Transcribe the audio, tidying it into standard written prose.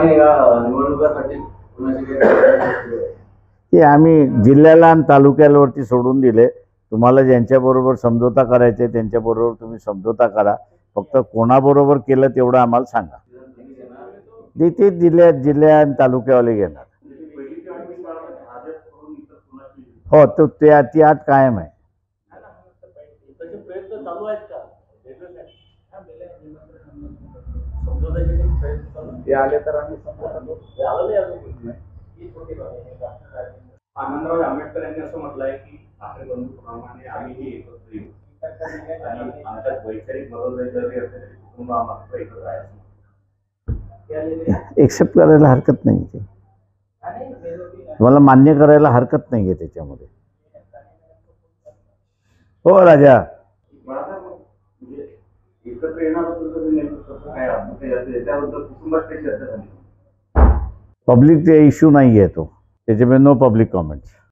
आणि निवडणुकासाठी कुणाची काही ते आम्ही जिल्ह्याला आणि तालुक्यावरती सोडून दिले. तुम्हाला ज्यांच्याबरोबर समझोता करायचे त्यांच्याबरोबर तुम्ही समझोता करा. फक्त कोणाबरोबर केलं तेवढं आम्हाला सांगा. ते जिल्ह्या आणि तालुक्यावाले घेणार. हो, तो ती आठ कायम आहे. प्रयत्न चालू आहेत का? ते आले तर आम्ही आनंदराव आंबेडकर यांनी असं म्हटलंय की ठाकरे बंधूप्रमाणे आम्हीही एकत्र येऊ आणि आमच्यात वैचारिक बदल जरी असेल कुटुंब आम्हाला एकत्र आहे. एक्सेप्ट करायला हरकत नाही. ते तुम्हाला मान्य करायला हरकत नाही आहे त्याच्यामध्ये. हो राजा, एकत्र येण्याबद्दल त्याबद्दल कुटुंबात काही चर्चा झाली? पब्लिक इश्यू नाही आहे तो. त्याच्यामुळे नो पब्लिक कॉमेंट्स.